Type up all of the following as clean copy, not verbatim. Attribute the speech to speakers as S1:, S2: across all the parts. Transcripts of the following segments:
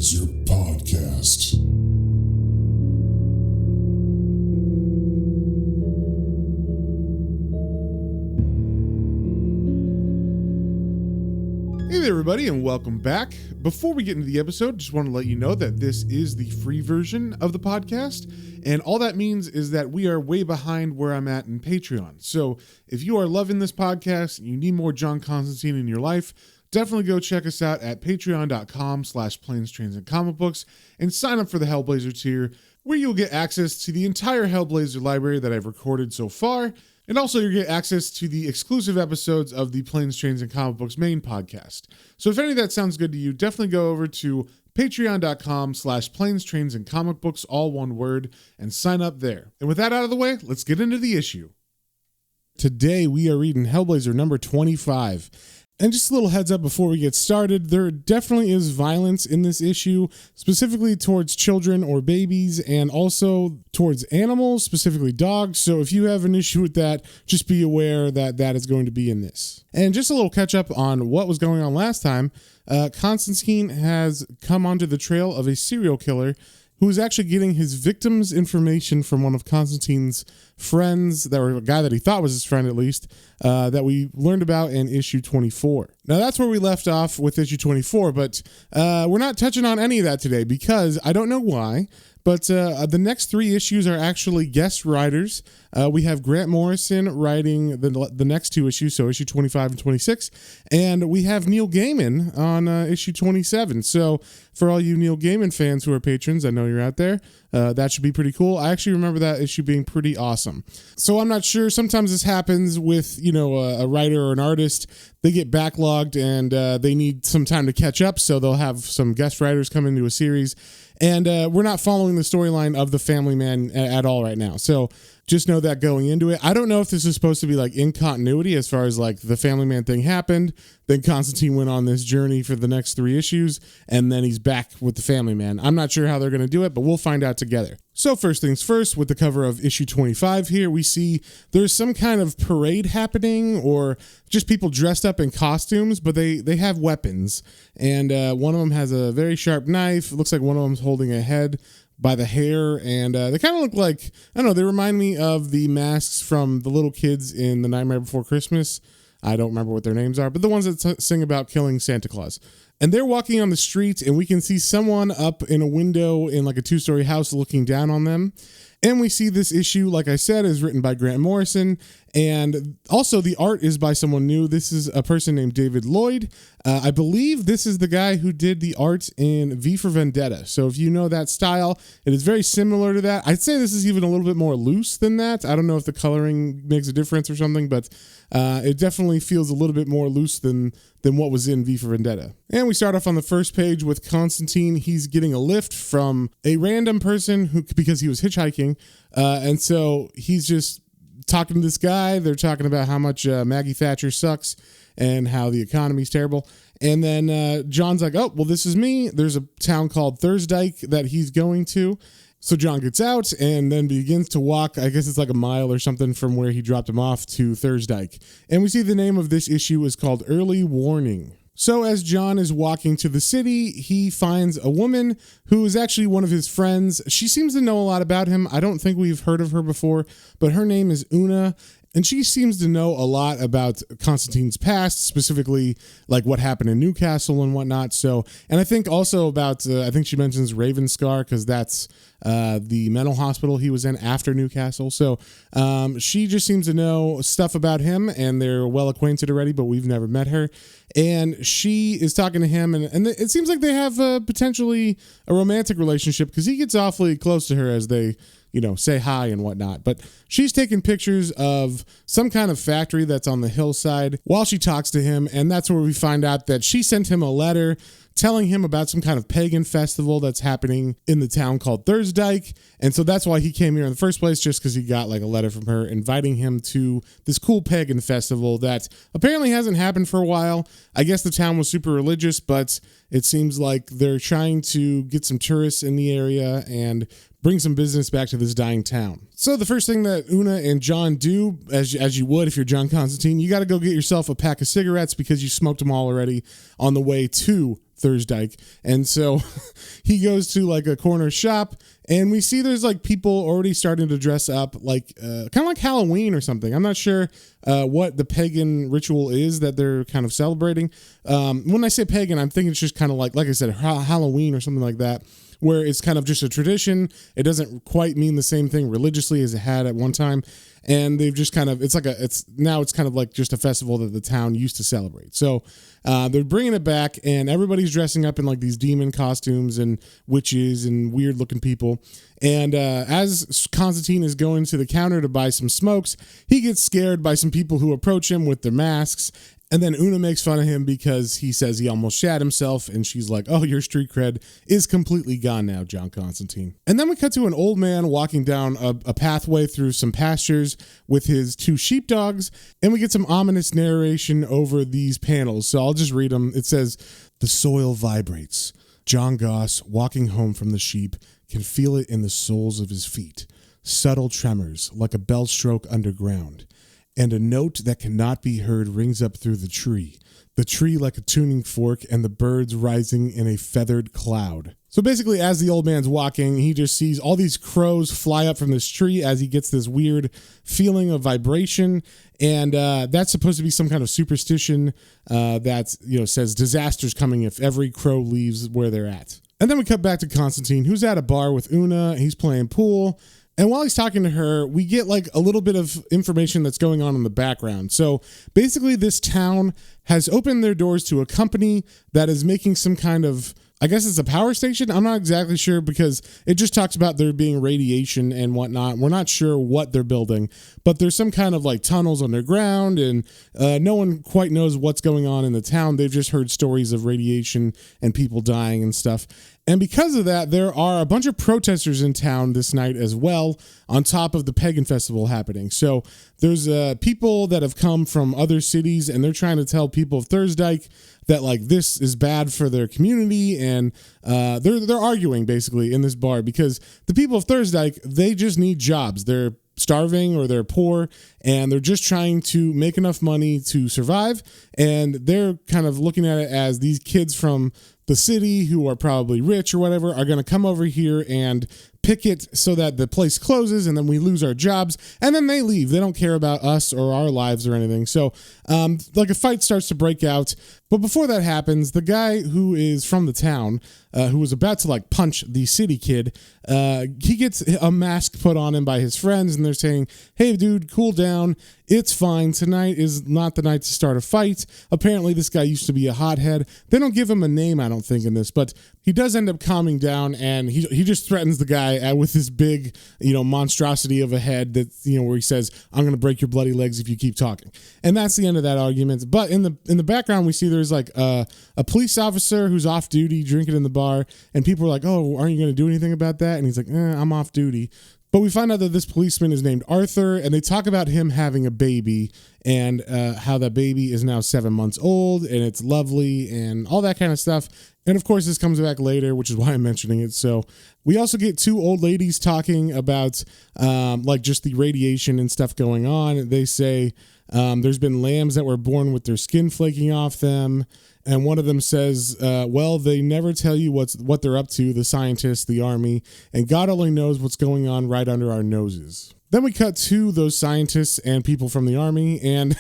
S1: Hellblazer podcast.
S2: Hey there, everybody, and welcome back. Before we get into the episode, just want to let you know that this is the free version of the podcast, and all that means is that we are way behind where I'm at in Patreon. So if you are loving this podcast and you need more John Constantine in your life, definitely go check us out at patreon.com/planes, trains, and comic books and sign up for the Hellblazer tier, where you'll get access to the entire Hellblazer library that I've recorded so far. And also you'll get access to the exclusive episodes of the Planes, Trains, and Comic Books main podcast. So if any of that sounds good to you, definitely go over to patreon.com/planes, trains, and comic books, all one word, and sign up there. And with that out of the way, let's get into the issue. Today we are reading Hellblazer number 25. And just a little heads up before we get started, there definitely is violence in this issue, specifically towards children or babies, and also towards animals, specifically dogs. So if you have an issue with that, just be aware that that is going to be in this. And just a little catch up on what was going on last time. Constantine has come onto the trail of a serial killer who is actually getting his victim's information from one of Constantine's friends, or a guy that he thought was his friend at least, that we learned about in issue 24. Now that's where we left off with issue 24, but we're not touching on any of that today because I don't know why, but the next three issues are actually guest writers. We have Grant Morrison writing the next two issues, so issue 25 and 26, and we have Neil Gaiman on issue 27. So for all you Neil Gaiman fans who are patrons, I know you're out there, that should be pretty cool. I actually remember that issue being pretty awesome. So I'm not sure, sometimes this happens with, a writer or an artist. They get backlogged and they need some time to catch up, so they'll have some guest writers come into a series. And we're not following the storyline of the Family Man at all right now. So just know that going into it. I don't know if this is supposed to be like in continuity as far as like the Family Man thing happened. Then Constantine went on this journey for the next three issues, and then he's back with the Family Man. I'm not sure how they're going to do it, but we'll find out together. So first things first, with the cover of issue 25 here, we see there's some kind of parade happening or just people dressed up in costumes, but they have weapons. And one of them has a very sharp knife. It looks like one of them's holding a head by the hair, and they kind of look like, I don't know, they remind me of the masks from the little kids in The Nightmare Before Christmas. I don't remember what their names are, but the ones that sing about killing Santa Claus. And they're walking on the street, and we can see someone up in a window in like a two-story house looking down on them. And we see this issue, like I said, is written by Grant Morrison. And also the art is by someone new. This is a person named David Lloyd. I believe this is the guy who did the art in V for Vendetta. So if you know that style, it is very similar to that. I'd say this is even a little bit more loose than that. I don't know if the coloring makes a difference or something, but it definitely feels a little bit more loose than what was in V for Vendetta. And we start off on the first page with Constantine. He's getting a lift from a random person because he was hitchhiking. And so he's just talking to this guy. They're talking about how much Maggie Thatcher sucks and how the economy's terrible. And then John's like, oh, well, this is me. There's a town called Thursdyke that he's going to. So John gets out and then begins to walk, I guess it's like a mile or something from where he dropped him off to Thursdyke. And we see the name of this issue is called Early Warning. So as John is walking to the city, he finds a woman who is actually one of his friends. She seems to know a lot about him. I don't think we've heard of her before, but her name is Una. And she seems to know a lot about Constantine's past, specifically like what happened in Newcastle and whatnot. So, and I think also about, I think she mentions Ravenscar because that's the mental hospital he was in after Newcastle. So she just seems to know stuff about him, and they're well acquainted already, but we've never met her. And she is talking to him, and it seems like they have potentially a romantic relationship because he gets awfully close to her as they say hi and whatnot. But she's taking pictures of some kind of factory that's on the hillside while she talks to him. And that's where we find out that she sent him a letter telling him about some kind of pagan festival that's happening in the town called Thursdyke. And so that's why he came here in the first place, just because he got like a letter from her inviting him to this cool pagan festival that apparently hasn't happened for a while. I guess the town was super religious, but it seems like they're trying to get some tourists in the area and bring some business back to this dying town. So the first thing that Una and John do, as you would if you're John Constantine, you got to go get yourself a pack of cigarettes because you smoked them all already on the way to Thursdyke. And so he goes to like a corner shop, and we see there's like people already starting to dress up like kind of like Halloween or something. I'm not sure what the pagan ritual is that they're kind of celebrating. When I say pagan, I'm thinking it's just kind of like I said, Halloween or something like that, where it's kind of just a tradition. It doesn't quite mean the same thing religiously as it had at one time. And they've just kind of, it's kind of like just a festival that the town used to celebrate. So they're bringing it back, and everybody's dressing up in like these demon costumes and witches and weird looking people. And as Constantine is going to the counter to buy some smokes, he gets scared by some people who approach him with their masks. And then Una makes fun of him because he says he almost shat himself, and she's like, oh, your street cred is completely gone now, John Constantine. And then we cut to an old man walking down a pathway through some pastures with his 2 sheepdogs, and we get some ominous narration over these panels. So I'll just read them. It says, the soil vibrates. John Goss, walking home from the sheep, can feel it in the soles of his feet. Subtle tremors, like a bell stroke underground. And a note that cannot be heard rings up through the tree like a tuning fork, and the birds rising in a feathered cloud. So basically, as the old man's walking, he just sees all these crows fly up from this tree as he gets this weird feeling of vibration. And that's supposed to be some kind of superstition that says disaster's coming if every crow leaves where they're at. And then we cut back to Constantine, who's at a bar with Una. He's playing pool. And while he's talking to her, we get like a little bit of information that's going on in the background. So basically, this town has opened their doors to a company that is making some kind of, I guess it's a power station. I'm not exactly sure because it just talks about there being radiation and whatnot. We're not sure what they're building, but there's some kind of like tunnels underground, and no one quite knows what's going on in the town. They've just heard stories of radiation and people dying and stuff. And because of that, there are a bunch of protesters in town this night as well, on top of the pagan festival happening. So there's people that have come from other cities, and they're trying to tell people of Thursdyke that like this is bad for their community, and they're arguing basically in this bar because the people of Thursdyke, they just need jobs. They're starving or they're poor, and they're just trying to make enough money to survive. And they're kind of looking at it as these kids from the city who are probably rich or whatever are going to come over here and picket so that the place closes, and then we lose our jobs, and then they leave. They don't care about us or our lives or anything. So like a fight starts to break out. But before that happens, the guy who is from the town, who was about to like punch the city kid, he gets a mask put on him by his friends, and they're saying, hey dude, cool down. It's fine. Tonight is not the night to start a fight. Apparently this guy used to be a hothead. They don't give him a name, I don't think, in this, but he does end up calming down, and he just threatens the guy with this big, monstrosity of a head that, where he says, I'm going to break your bloody legs if you keep talking. And that's the end of that argument. But in the background, we see there's like a police officer who's off duty drinking in the bar, and people are like, oh, aren't you going to do anything about that? And he's like, I'm off duty. But we find out that this policeman is named Arthur, and they talk about him having a baby, and how that baby is now 7 months old, and it's lovely, and all that kind of stuff. And of course, this comes back later, which is why I'm mentioning it. So we also get 2 old ladies talking about like just the radiation and stuff going on. They say there's been lambs that were born with their skin flaking off them. And one of them says, well, they never tell you what they're up to, the scientists, the army, and God only knows what's going on right under our noses. Then we cut to those scientists and people from the army, and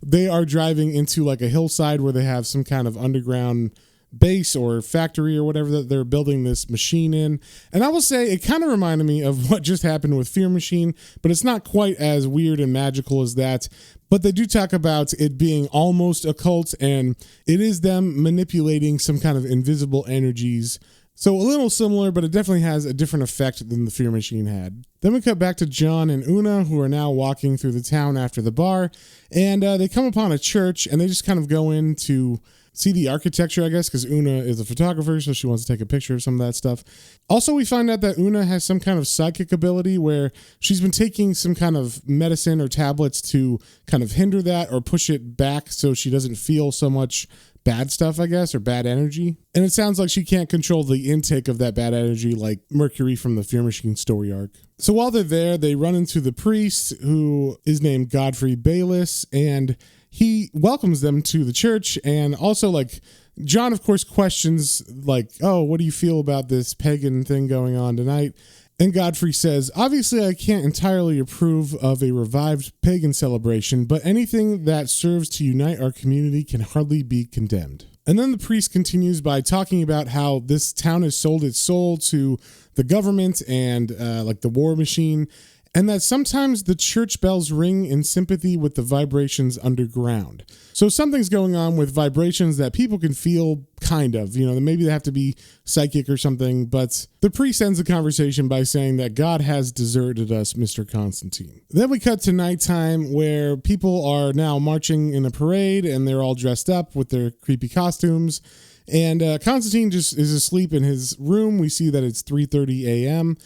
S2: they are driving into like a hillside where they have some kind of underground base or factory or whatever that they're building this machine in. And I will say it kind of reminded me of what just happened with Fear Machine, but it's not quite as weird and magical as that. But they do talk about it being almost a cult, and it is them manipulating some kind of invisible energies. So a little similar, but it definitely has a different effect than the Fear Machine had. Then we cut back to John and Una, who are now walking through the town after the bar, and they come upon a church, and they just kind of go in to see the architecture, I guess, because Una is a photographer, so she wants to take a picture of some of that stuff. Also, we find out that Una has some kind of psychic ability where she's been taking some kind of medicine or tablets to kind of hinder that or push it back so she doesn't feel so much bad stuff, I guess, or bad energy. And it sounds like she can't control the intake of that bad energy like Mercury from the Fear Machine story arc. So while they're there, they run into the priest, who is named Godfrey Bayless, and he welcomes them to the church. And also, like, John, of course, questions, like, oh, what do you feel about this pagan thing going on tonight? And Godfrey says, obviously, I can't entirely approve of a revived pagan celebration, but anything that serves to unite our community can hardly be condemned. And then the priest continues by talking about how this town has sold its soul to the government and like the war machine, and that sometimes the church bells ring in sympathy with the vibrations underground. So something's going on with vibrations that people can feel, kind of. You know, maybe they have to be psychic or something, but the priest ends the conversation by saying that God has deserted us, Mr. Constantine. Then we cut to nighttime where people are now marching in a parade, and they're all dressed up with their creepy costumes. And Constantine just is asleep in his room. We see that it's 3:30 a.m.,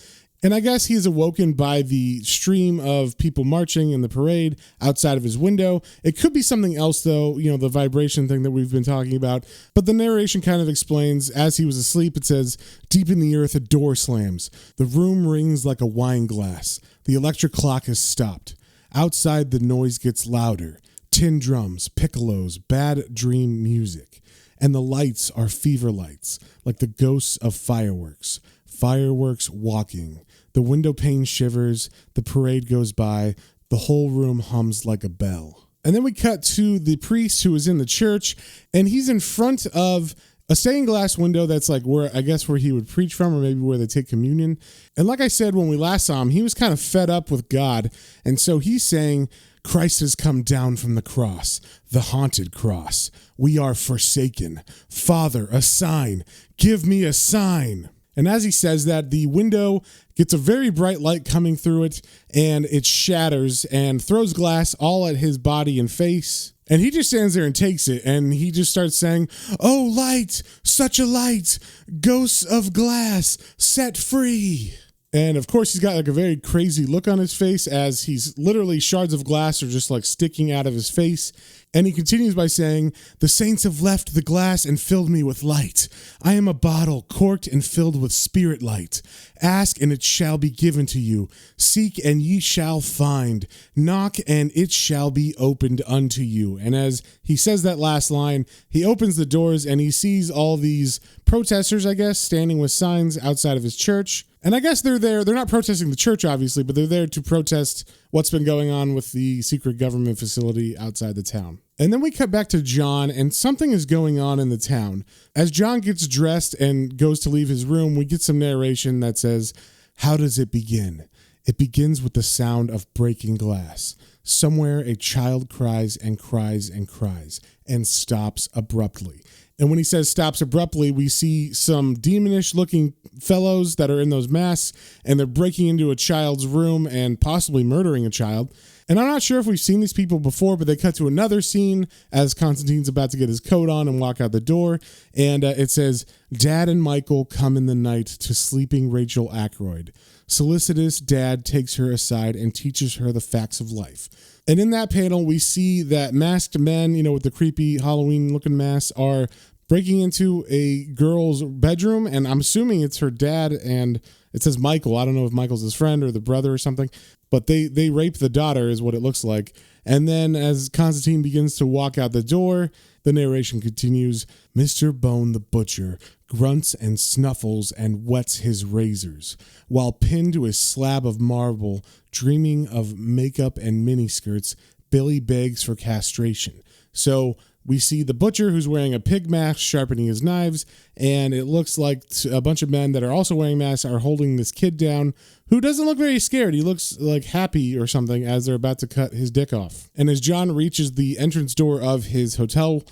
S2: and I guess he's awoken by the stream of people marching in the parade outside of his window. It could be something else, though, you know, the vibration thing that we've been talking about. But the narration kind of explains, as he was asleep, it says, deep in the earth, a door slams. The room rings like a wine glass. The electric clock has stopped. Outside, the noise gets louder. Tin drums, piccolos, bad dream music. And the lights are fever lights, like the ghosts of fireworks. Fireworks walking. The window pane shivers, the parade goes by, the whole room hums like a bell. And then we cut to the priest who is in the church, and he's in front of a stained glass window that's like where, I guess, where he would preach from, or maybe where they take communion. And like I said, when we last saw him, he was kind of fed up with God. And so he's saying, Christ has come down from the cross, the haunted cross. We are forsaken. Father, a sign. Give me a sign. And as he says that, the window gets a very bright light coming through it, and it shatters and throws glass all at his body and face. And he just stands there and takes it, and he just starts saying, oh, light, such a light, ghosts of glass, set free. And of course, he's got like a very crazy look on his face as he's literally shards of glass are just like sticking out of his face. And he continues by saying, the saints have left the glass and filled me with light. I am a bottle corked and filled with spirit light. Ask and it shall be given to you. Seek and ye shall find. Knock and it shall be opened unto you. And as he says that last line, he opens the doors and he sees all these protesters, I guess, standing with signs outside of his church. And I guess they're there. They're not protesting the church, obviously, but they're there to protest what's been going on with the secret government facility outside the town. And then we cut back to John, and something is going on in the town. As John gets dressed and goes to leave his room, we get some narration that says, how does it begin? It begins with the sound of breaking glass. Somewhere a child cries and cries and cries and stops abruptly. And when he says stops abruptly, we see some demonish looking fellows that are in those masks, and they're breaking into a child's room and possibly murdering a child. And I'm not sure if we've seen these people before, but they cut to another scene as Constantine's about to get his coat on and walk out the door. And it says, Dad and Michael come in the night to sleeping Rachel Ackroyd. Solicitous Dad takes her aside and teaches her the facts of life. And in that panel, we see that masked men, you know, with the creepy Halloween-looking masks, are breaking into a girl's bedroom, and I'm assuming it's her dad, and it says Michael. I don't know if Michael's his friend or the brother or something, but they rape the daughter is what it looks like. And then as Constantine begins to walk out the door, the narration continues, Mr. Bone the Butcher grunts and snuffles and wets his razors, while pinned to a slab of marble, dreaming of makeup and miniskirts, Billy begs for castration. So we see the butcher who's wearing a pig mask sharpening his knives, and it looks like a bunch of men that are also wearing masks are holding this kid down who doesn't look very scared. He looks like happy or something as they're about to cut his dick off. And as John reaches the entrance door of his hotel,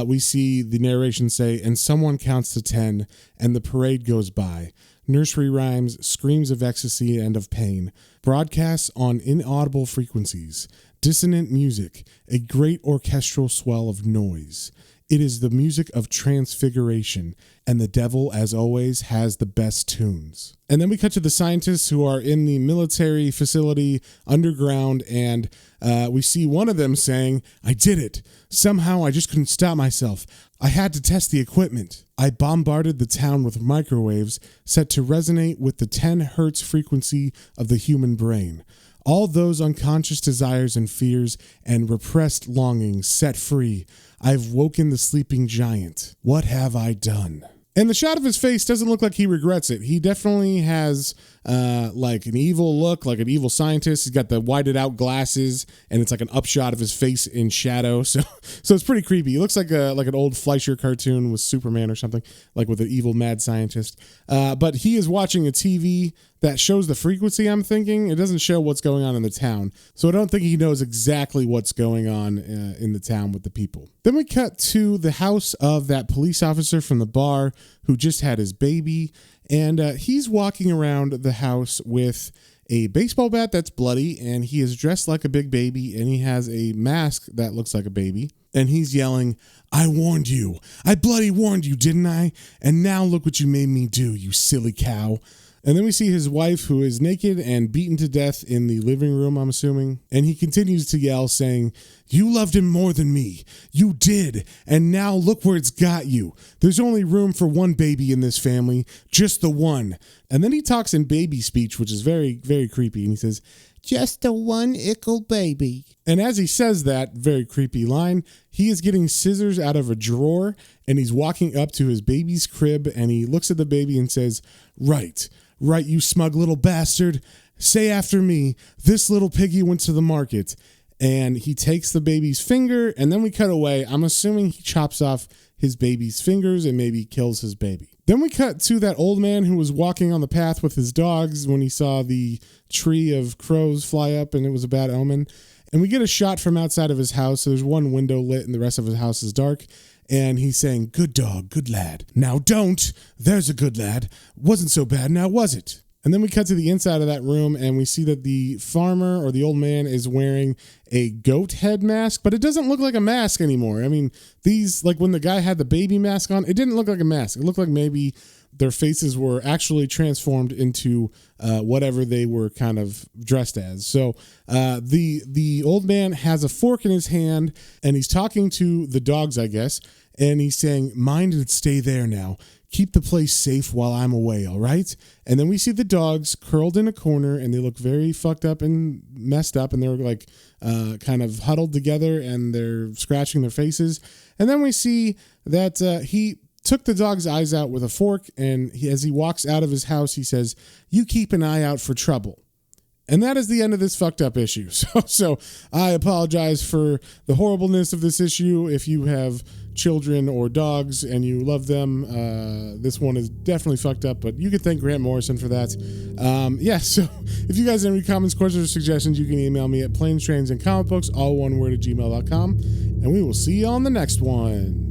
S2: we see the narration say, and someone counts to 10, and the parade goes by. Nursery rhymes, screams of ecstasy and of pain, broadcasts on inaudible frequencies, dissonant music, a great orchestral swell of noise. It is the music of transfiguration, and the devil, as always, has the best tunes. And then we cut to the scientists who are in the military facility underground, and we see one of them saying, I did it. Somehow I just couldn't stop myself. I had to test the equipment. I bombarded the town with microwaves set to resonate with the 10 hertz frequency of the human brain. all those unconscious desires and fears and repressed longings set free. I've woken the sleeping giant. What have I done? And the shot of his face doesn't look like he regrets it. He definitely has like an evil look, like an evil scientist. He's got the whited out glasses, and it's like an upshot of his face in shadow. So it's pretty creepy. He looks like an old Fleischer cartoon with Superman or something, like with an evil mad scientist. But he is watching a TV that shows the frequency, I'm thinking. It doesn't show what's going on in the town. So I don't think he knows exactly what's going on in the town with the people. Then we cut to the house of that police officer from the bar who just had his baby. And he's walking around the house with a baseball bat that's bloody, and he is dressed like a big baby, and he has a mask that looks like a baby. And he's yelling, I warned you. I bloody warned you, didn't I? And now look what you made me do, you silly cow. And then we see his wife, who is naked and beaten to death in the living room, I'm assuming. And he continues to yell, saying, you loved him more than me. You did. And now look where it's got you. There's only room for one baby in this family. Just the one. And then he talks in baby speech, which is very, very creepy. And he says, just the one ickle baby. And as he says that very creepy line, he is getting scissors out of a drawer, and he's walking up to his baby's crib, and he looks at the baby and says, right, you smug little bastard. Say after me, this little piggy went to the market. And he takes the baby's finger, and then we cut away. I'm assuming he chops off his baby's fingers and maybe kills his baby. Then we cut to that old man who was walking on the path with his dogs when he saw the tree of crows fly up, and it was a bad omen. And we get a shot from outside of his house. So there's one window lit and the rest of his house is dark. And he's saying, good dog, good lad. Now don't. There's a good lad. Wasn't so bad now, was it? And then we cut to the inside of that room, and we see that the farmer or the old man is wearing a goat head mask, but it doesn't look like a mask anymore. I mean, these, like when the guy had the baby mask on, it didn't look like a mask. It looked like maybe their faces were actually transformed into whatever they were kind of dressed as. So the old man has a fork in his hand, and he's talking to the dogs, I guess, and he's saying, mind and stay there now. Keep the place safe while I'm away, all right? And then we see the dogs curled in a corner, and they look very fucked up and messed up, and they're like kind of huddled together, and they're scratching their faces. And then we see that he took the dog's eyes out with a fork, and as he walks out of his house, he says, you keep an eye out for trouble. And that is the end of this fucked up issue. So I apologize for the horribleness of this issue. If you have children or dogs and you love them, this one is definitely fucked up, but you can thank Grant Morrison for that. So if you guys have any comments, questions, or suggestions, you can email me at planestrains and comic books, all one word, at gmail.com, and we will see you on the next one.